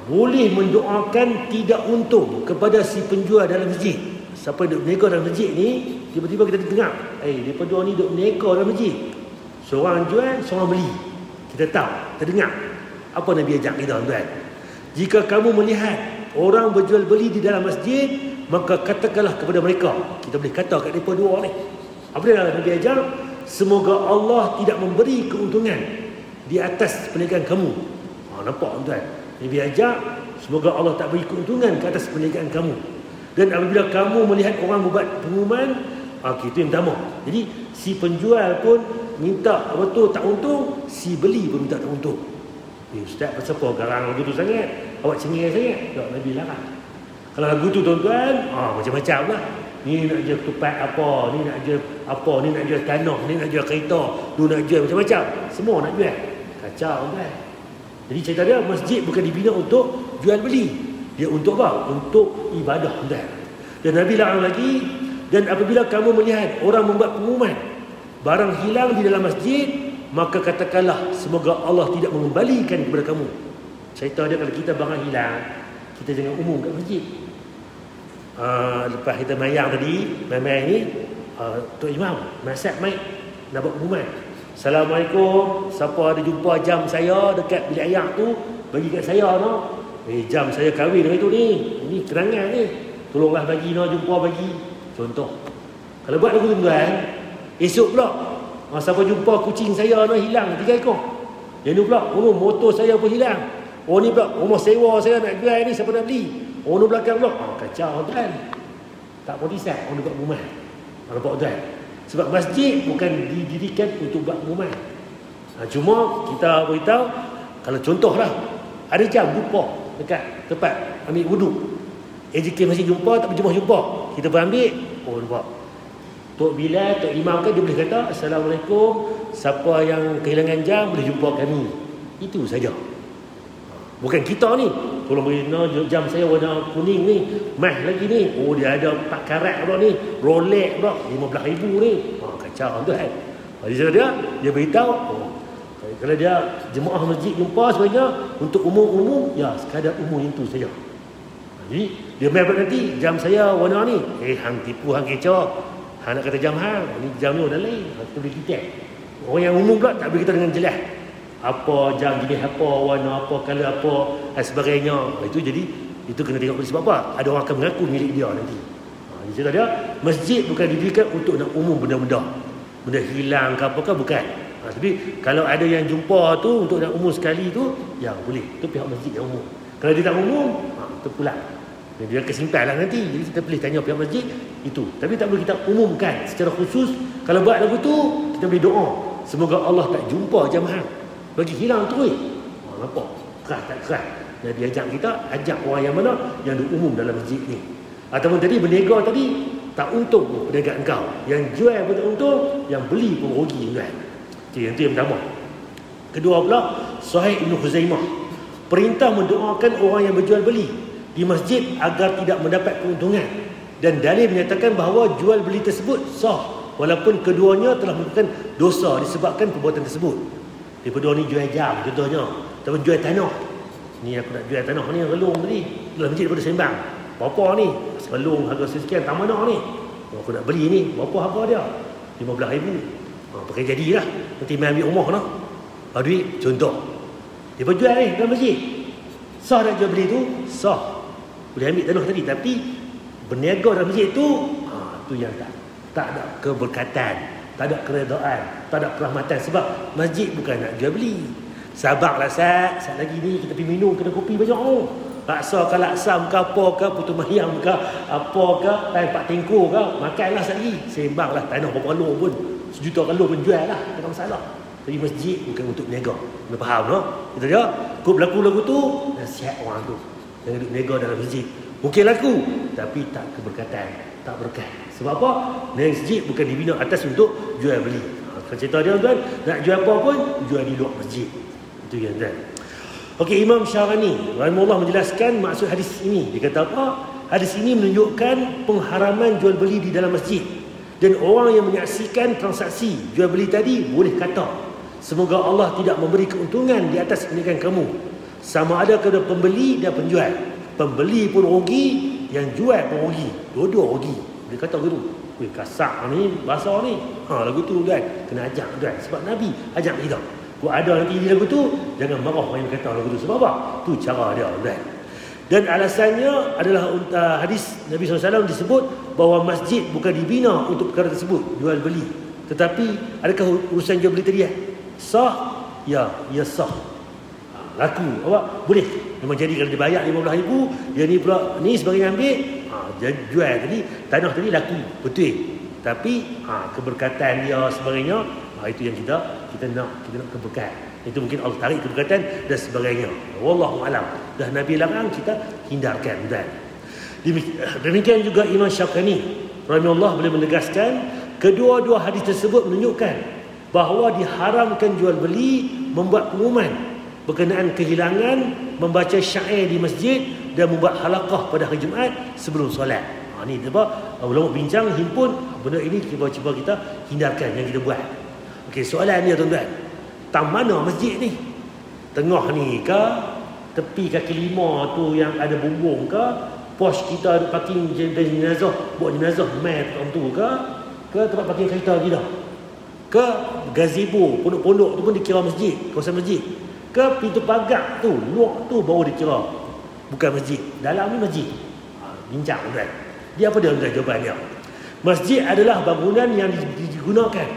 Boleh mendoakan tidak untung kepada si penjual dalam masjid. Siapa duduk berniaga dalam masjid ni, tiba-tiba kita dengar, mereka dua ni duduk berniaga dalam masjid. Seorang jual, seorang beli. Kita tahu, kita dengar. Apa Nabi ajak kita tuan? Jika kamu melihat orang berjual beli di dalam masjid, maka katakanlah kepada mereka. Kita boleh kata kat mereka dua ni. Apa dia Nabi ajar? Semoga Allah tidak memberi keuntungan di atas perniagaan kamu. Nampak tuan? Nabi ajar, semoga Allah tak beri keuntungan ke atas perniagaan kamu. Dan apabila kamu melihat orang membuat pengumuman, itu yang pertama. Jadi si penjual pun minta betul tak untung, si beli pun minta tak untung. Ustaz, pasal apa garang lagu tu sangat? Awak cengih sangat? Tak, Nabi larang. Kalau lagu tu tuan-tuan, macam-macam lah. Ni nak jual ketupat apa, ni nak jual apa, ni nak jual tanah, ni nak jual kereta, tu nak jual macam-macam. Semua nak jual. Kacau tuan. Jadi cerita dia, masjid bukan dibina untuk jual beli. Dia untuk apa? Untuk ibadah tuan. Dan Nabi larang lagi, dan apabila kamu melihat orang membuat pengumuman barang hilang di dalam masjid, maka katakanlah semoga Allah tidak mengembalikan kepada kamu. Cerita dia, kalau kita barang hilang, kita jangan umum kat masjid. Lepas kita mayang tadi, mai ni, Tok Imam masak mic nak buat pengumuman. Assalamualaikum, siapa ada jumpa jam saya dekat bilik air tu, bagi kat saya no. Jam saya kahwin hari tu ni. Ini kerangan ni. Tolonglah bagi no, jumpa bagi. Contoh. Kalau buat lagu tuan, esok pula siapa jumpa kucing saya no hilang 3 ekor. Yang ni pula, motor saya pun hilang. Ni pula, rumah sewa saya nak jual ni, siapa nak beli? Ni belakang pula. Kacau tuan. Tak mau decide orang buat pengumuman. Nampak tuan? Sebab masjid bukan didirikan untuk buat pengumuman. Cuma kita beritahu, kalau contohlah, ada jam jumpa dekat tempat ambil wuduk. AJK masih jumpa, tak berjumpa. Kita pun ambil. Nampak. Tok Bilal, Tok Imam kan dia boleh kata, Assalamualaikum, siapa yang kehilangan jam boleh jumpa kami. Itu saja. Bukan kita ni, tolong beri jam saya warna kuning ni, mah lagi ni. Dia ada 4 karat pula ni, Rolex pula 15,000 ni. Kacau tuan. Jadi dia beritahu, kalau dia jemaah masjid jumpa sebenarnya untuk umum-umum, ya sekadar umum itu saja. Jadi dia main nanti jam saya warna ni. Hang tipu, hang kecoh. Hang nak kata jam hang, ni jam ni warna lain. Kita boleh detect. Orang yang umum pula tak boleh kita dengan jelas. Apa jam jenis apa, warna apa, color apa dan sebagainya. Itu jadi itu kena tengok sebab apa? Ada orang akan mengaku milik dia nanti. Jadi cerita dia, masjid bukan didirikan untuk nak umum benda-benda. Benda hilang ke apakah, bukan. Tapi kalau ada yang jumpa tu untuk nak umum sekali tu, ya boleh. Itu pihak masjid yang umum. Kalau dia tak umum, itu pulang. Dia kesimpan lah nanti. Jadi kita boleh tanya pihak masjid itu. Tapi tak boleh kita umumkan secara khusus. Kalau buat lagu tu, kita boleh doa, semoga Allah tak jumpa jamaah bagi hilang terus. Nampak? Keras tak keras? Nabi ajak kita, ajak orang yang mana yang umum dalam masjid ni. Ataupun tadi berniaga tadi, tak untung perniagaan kau. Yang jual pun tak untung, yang beli pun rugi kan. Yang itu yang pertama. Kedua pula, Sahih Ibn Khuzaimah, perintah mendoakan orang yang berjual beli di masjid agar tidak mendapat keuntungan, dan dalil menyatakan bahawa jual beli tersebut sah walaupun keduanya telah melakukan dosa disebabkan perbuatan tersebut. Daripada ni jual jam contohnya, ataupun jual tanah. Ni aku nak jual tanah ni, relung tadi dalam masjid daripada sembang. Berapa ni? Relung harga sekian, tak mana ni? Aku nak beli ni, berapa harga dia? 15,000. Pakai jadilah. Nanti main ambil rumah lah. Duit, contoh. Dia jual ni dalam masjid. Sah nak jual beli tu? Sah. Boleh ambil tanah tadi. Tapi berniaga dalam masjid tu, tu yang tak ada keberkatan, tak ada keredaan, tak ada kerahmatan. Sebab masjid bukan nak jual beli. Sabarlah Sat lagi ni kita pergi minum kena kopi banyak tu. Laksa ke laksam ke apa ke, putu mayam ke apa ke, pak tengko ke, makanlah Sat lagi. Sembanglah tanah berapa kalor pun, 1 juta kalor pun jual lah, tak ada masalah. Tapi masjid bukan untuk niaga. Kena faham no? Kita dia kau berlaku lagu tu, nasihat orang tu. Jangan duduk niaga dalam masjid. Mungkin laku, tapi tak keberkatan, tak berkat. Sebab apa? Masjid bukan dibina atas untuk jual beli. Kalau cerita dia tuan, nak jual apa pun jual di luar masjid. Itu yang tuan. Okey, Imam Syarani rahimahullah menjelaskan maksud hadis ini. Dia kata apa? Hadis ini menunjukkan pengharaman jual beli di dalam masjid. Dan orang yang menyaksikan transaksi jual beli tadi boleh kata, semoga Allah tidak memberi keuntungan di atas pernikahan kamu. Sama ada kepada pembeli dan penjual. Pembeli pun rugi, yang jual pun rugi. Dua-dua rugi. Dia kata gitu. Weh, kasar ni, bahasa ni. Lagu tu kan, kena ajak kan. Sebab Nabi ajak kita. Kalau ada nanti di lagu tu, jangan marah orang yang kata lagu tu. Sebab apa? Tu cara dia kan. Dan alasannya adalah hadis Nabi SAW disebut bahawa masjid bukan dibina untuk perkara tersebut, jual beli. Tetapi adakah urusan jual beli tadi sah? Ya sah. Laku, awak boleh. Memang jadi kalau dia bayar 15,000, dia ni pula ni sebagainya ambil, dia jual tadi, tanah tadi laku, betul. Tapi keberkatan dia sebagainya, itu yang kita nak keberkatan. Itu mungkin Allah tarik keberkatan dan sebagainya. Wallahu alam. Dah Nabi larang, kita hindarkan dan. Demikian juga Imam Syafani rahimahullah boleh menegaskan kedua-dua hadis tersebut menunjukkan bahawa diharamkan jual beli, membuat pengumuman berkenaan kehilangan, membaca syair di masjid dan membuat halaqah pada hari Jumaat sebelum solat. Ni sebab ulama bincang himpun benda ini cuba kita hindarkan yang kita buat. Okey, soalan dia tuan-tuan. Tak mana masjid ni? Tengah ni ke? Tepi kaki lima tu yang ada bumbung ke? Pos kita ada parking jenazah, buat jenazah mai tu ke? Ke tempat parking kereta kita? Ke gazebo, pondok-pondok tu pun dikira masjid, kawasan masjid? Ke pintu pagar tu, luar tu baru dikira bukan masjid, dalam ni masjid? Bincang tuan. Dia apa dia jawapan dia? Masjid adalah bangunan yang digunakan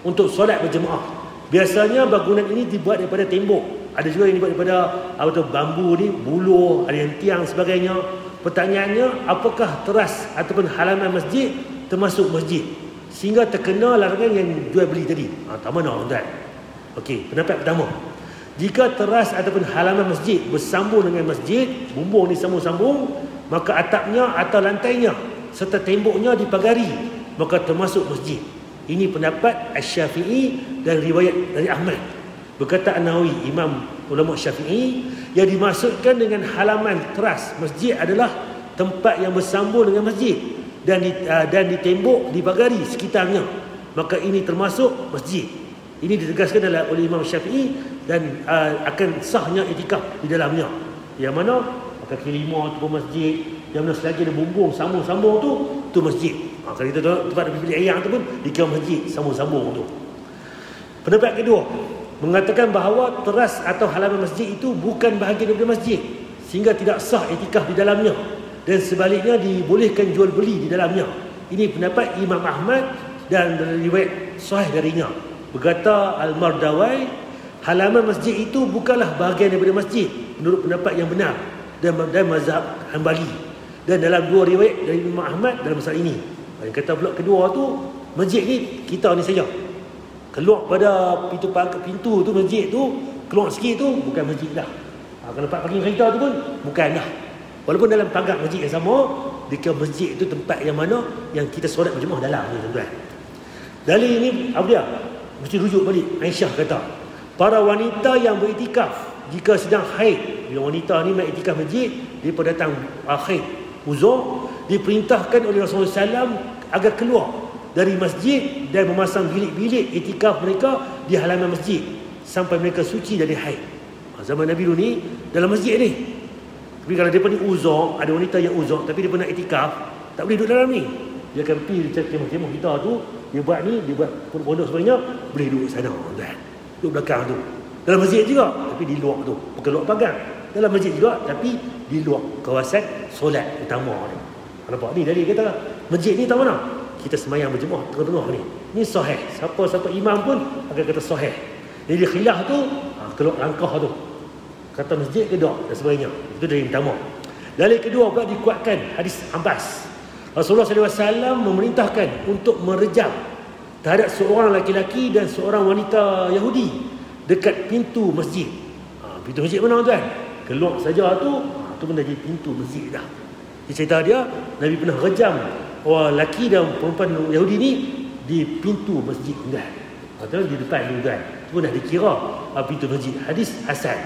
untuk solat berjemaah. Biasanya bangunan ini dibuat daripada tembok. Ada juga yang dibuat daripada bambu ni, buluh, ada yang tiang sebagainya. Pertanyaannya, apakah teras ataupun halaman masjid termasuk masjid sehingga terkena larangan yang jual beli tadi? Tak mana tuan? Okey, pendapat pertama. Jika teras ataupun halaman masjid bersambung dengan masjid, bumbung ni sambung-sambung, maka atapnya atau lantainya serta temboknya dipagari, maka termasuk masjid. Ini pendapat Asy-Syafi'i dan riwayat dari Ahmad. Berkata An-Nawawi, imam ulama Syafi'i, yang dimaksudkan dengan halaman teras masjid adalah tempat yang bersambung dengan masjid dan di tembok dipagari sekitarnya, maka ini termasuk masjid. Ini ditegaskan oleh Imam Syafi'i dan akan sahnya iktikaf di dalamnya. Yang mana kaki lima tu pun masjid, yang mana selagi ada bumbung sambung-sambung tu masjid. Kalau kita tempat pilih ayam tu pun dikira masjid, sambung-sambung tu. Pendapat kedua mengatakan bahawa teras atau halaman masjid itu bukan bahagian daripada masjid sehingga tidak sah iktikaf di dalamnya, dan sebaliknya dibolehkan jual beli di dalamnya. Ini pendapat Imam Ahmad dan riwayat sahih darinya. Berkata Al-Mardawai, halaman masjid itu bukanlah bahagian daripada masjid menurut pendapat yang benar dan mazhab Hanbali, dan dalam dua riwayat dari Imam Ahmad dalam masalah ini. Yang kata pula kedua tu, masjid ni kita ni saja. Keluar pada pintu tu masjid tu, keluar sikit tu bukan masjid dah. Kalau tempat parking kereta tu pun bukan dah. Walaupun dalam pagar masjid yang sama, dikira masjid itu tempat yang mana yang kita solat berjemaah dalam ni tuan-tuan. Dalil ini apa dia? Mesti rujuk balik. Aisyah kata, para wanita yang beriktikaf jika sedang haid, bila wanita ni main iktikaf masjid, dia pun datang haid, uzur, diperintahkan oleh Rasulullah SAW agar keluar dari masjid dan memasang bilik-bilik iktikaf mereka di halaman masjid sampai mereka suci dari haid. Zaman Nabi dulu ni dalam masjid ni. Tapi kalau dia pun uzur, ada wanita yang uzur tapi dia pun nak iktikaf, tak boleh duduk dalam ni. Dia akan pergi kemah-kemah kita tu, dia buat ni, dia buat pondok sebenarnya, boleh duduk sana tuan. Duduk belakang tu. Dalam masjid juga, tapi di luar tu. Bukan luar pagar. Dalam masjid juga, tapi di luar kawasan solat utama ni. Nampak ni dari kata masjid ni tahu mana? Kita semayang berjemaah tengah-tengah ni. Ni sahih. Siapa-siapa imam pun akan kata sahih. Jadi khilaf tu keluar langkah tu. Kata masjid ke tak dan sebagainya. Itu dari yang pertama. Dalil kedua pula dikuatkan hadis Abbas. Rasulullah SAW memerintahkan untuk merejam terhadap seorang laki-laki dan seorang wanita Yahudi dekat pintu masjid. Pintu masjid mana tuan? Keluar saja tu pun dah jadi pintu masjid dah. Dia cerita dia, Nabi pernah rejam orang lelaki dan perempuan Yahudi ni di pintu masjid tuan. Di depan tu tuan. Itu pun dah dikira pintu masjid. Hadis hasan.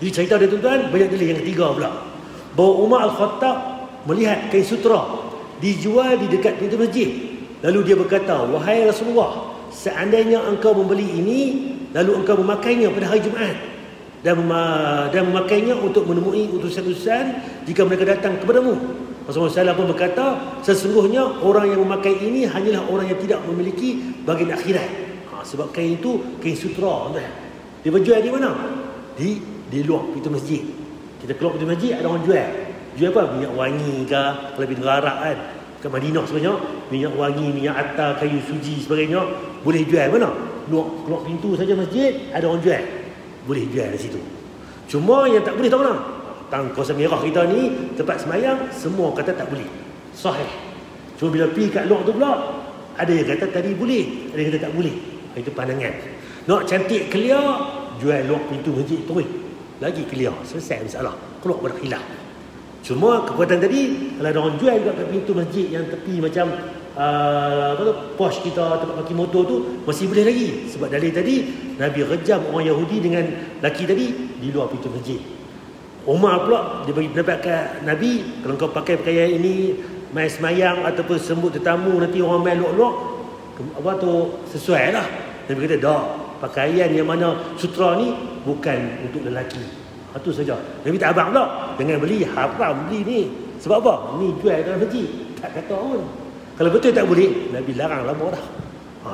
Jadi cerita dia tuan, banyak dalil yang ketiga pula. Bahawa Umar Al-Khattab melihat kain sutra dijual di dekat pintu masjid. Lalu dia berkata, wahai Rasulullah, seandainya engkau membeli ini, lalu engkau memakainya pada hari Jumaat dan memakainya untuk menemui utusan-utusan jika mereka datang kepadamu. Rasulullah SAW pun berkata, sesungguhnya orang yang memakai ini hanyalah orang yang tidak memiliki bagian akhirat. Sebab kain itu kain sutra. Dia berjual di mana? Di luar pintu masjid. Kita keluar pintu masjid, ada orang jual. Jual apa? Minyak wangi ke, kalau lebih negara Arab kan. Kat Madinah sebenarnya, minyak wangi, minyak atar, kayu suji sebagainya, boleh jual mana? Keluar pintu saja masjid, ada orang jual. Boleh jual di situ. Cuma yang tak boleh tahu mana? Kawasan merah kita ni, tempat semayang, semua kata tak boleh. Sahih. Cuma bila pergi kat luar tu pula, ada yang kata tadi boleh, ada yang kata tak boleh. Itu pandangan. Nak cantik clear, jual luar pintu masjid terus. Lagi clear, selesai masalah. Keluar pada khilaf. Cuma kekuatan tadi, kalau ada orang jual juga kat pintu masjid yang tepi macam pos kita, tempat parking motor tu, masih boleh lagi. Sebab dalil tadi, Nabi rejam orang Yahudi dengan laki tadi di luar pintu masjid. Umar pula, dia bagi pendapat kat Nabi, kalau kau pakai pakaian ini, main semayang ataupun sambut tetamu, nanti orang main luak-luak, sesuai lah. Nabi kata, dah, pakaian yang mana sutra ni bukan untuk lelaki. Itu saja. Nabi tak abang pula, jangan beli, haram beli ni. Sebab apa? Ni jual dalam masjid. Tak kata pun. Kalau betul tak boleh, Nabi larang lama dah.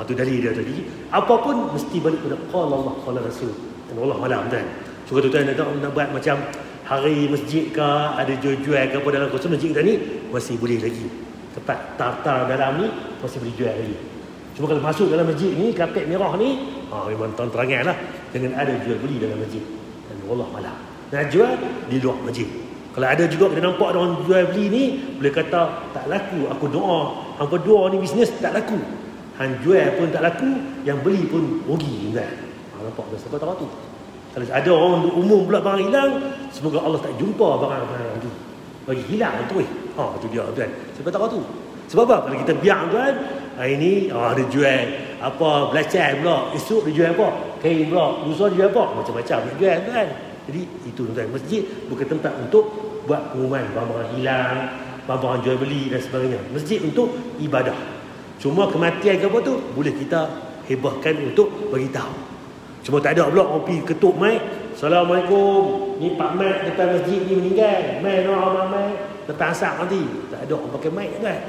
Itu dalil dia tadi. Apapun mesti balik pada qala Allah, qala Rasul. Dan Allah malam kan. So tuan nak buat macam hari masjid ke, ada jual-jual ke apa dalam kawasan masjid kita ni, masih boleh lagi. Tempat tartar dalam ni masih boleh jual lagi. Cuma kalau masuk dalam masjid ni, kapet merah ni, memang terang-terangan lah. Jangan ada jual beli dalam masjid. Dan Allah malam. Nak jual di luar masjid. Kalau ada juga kita nampak ada orang jual beli ni, boleh kata tak laku, aku doa, hangpa doa ni bisnes tak laku. Hang jual pun tak laku, yang beli pun rugi juga. Nampak dah siapa tahu tu. Kalau ada orang umum pula barang hilang, semoga Allah tak jumpa barang-barang tu. Bagi hilang tu tu dia tuan. Siapa tahu tu. Sebab apa? Kalau kita biar tuan, hari ni dia jual apa belacan pula, esok dia jual apa? Kain pula, lusa dia jual apa? Macam-macam dia jual tuan. Jadi itu tuan, masjid bukan tempat untuk buat pengumuman barang-barang hilang, barang-barang jual beli dan sebagainya. Masjid untuk ibadah. Cuma kematian ke apa tu boleh kita hebahkan untuk bagi tahu. Cuma tak ada pula orang pergi ketuk mic, Assalamualaikum, ni Pak Mat depan masjid ni meninggal. Mai orang mai depan asar nanti. Tak ada orang pakai mic kan.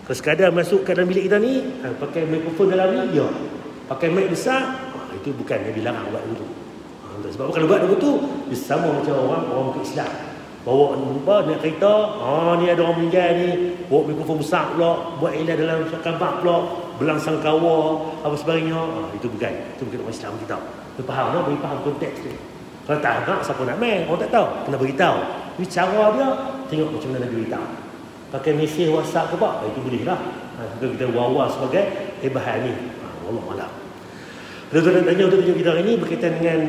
Kalau sekadar masuk ke dalam bilik kita ni, pakai mikrofon dalam ni, ya. Pakai mic besar, itu bukan Nabi larang buat begitu. Sebab kalau buat begitu, dia sama macam orang bukan Islam. Bawa naik kereta, ni ada orang meninggal ni, bawa mikrofon besar pula, buat iklan dalam kampak pula, belangsang kawa, apa sebagainya. Itu bukan orang Islam kita. Dia faham lah, bagi faham konteks dia. Kalau tak nak, siapa nak main? Orang tak tahu, kena beritahu. Tapi cara dia, tengok macam mana Nabi beritahu. Pakai mesej WhatsApp ke apa? Itu boleh lah. Kita wawa sebagai bahan ni. Allah malam. Tuan-tuan tanya untuk tunjuk kita hari ni berkaitan dengan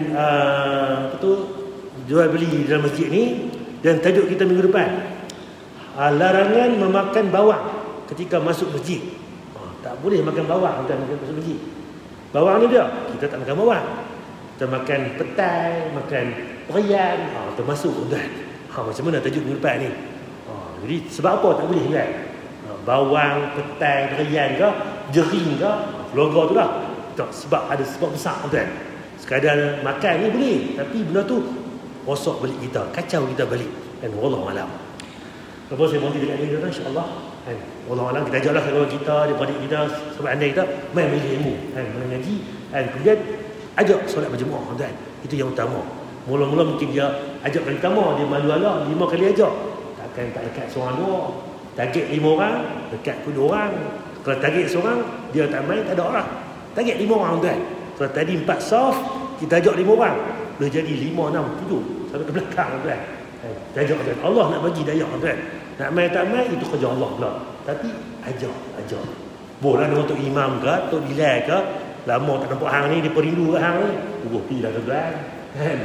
jual beli dalam masjid ni. Dan tajuk kita minggu depan, larangan memakan bawang ketika masuk masjid. Tak boleh makan bawang ketika masuk masjid. Bawang ni dia, kita tak makan bawang. Kita makan petai, makan perian, termasuk tuan. Macam mana tajuk minggu depan ni? Jadi sebab apa tak boleh kan? Bawang, petai, perian ke, jering ke, logo tu lah. Tak, sebab ada sebab besar tuan. Sekadar makan ni boleh, tapi benda tu rosak balik kita, kacau kita balik. Dan wallahu alam. Lepas saya berhenti dekat ni insya-Allah. Kan, wallahu alam, kita ajaklah kawan kita, adik-adik kita, sahabat anda kita main ilmu, kan, mengaji, kan, kemudian ajak solat berjemaah tuan. Itu yang utama. Mula-mula mungkin dia ajak kali pertama, dia malu Allah 5 kali ajak. Takkan tak dekat seorang dua. Target 5 orang, dekat pun 2 orang. Kalau target seorang, dia tak main, tak ada orang. Target 5 orang tuan. Kalau tadi 4 soft, kita ajak 5 orang. Boleh jadi 5, 6, 7 sampai ke belakang tuan. Kita ajak tuan. Allah nak bagi daya tuan. Nak main tak main, itu kerja Allah pula. Tapi ajak. Boleh ada untuk imam ke, untuk bilal ke. Lama tak nampak hang ni, dia perindu kat hang ni. Pergi dah tuan. Kan?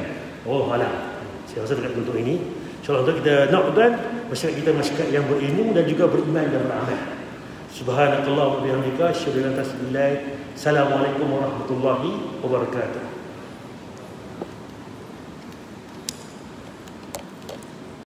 Oh, alah. Saya rasa dekat untuk ini. InsyaAllah untuk kita nak tuan, masyarakat kita masyarakat yang berilmu dan juga beriman dan beramal. Subhanakallah wa bihamdika, asyhadu an la ilaha illa anta, assalamualaikum warahmatullahi wabarakatuh.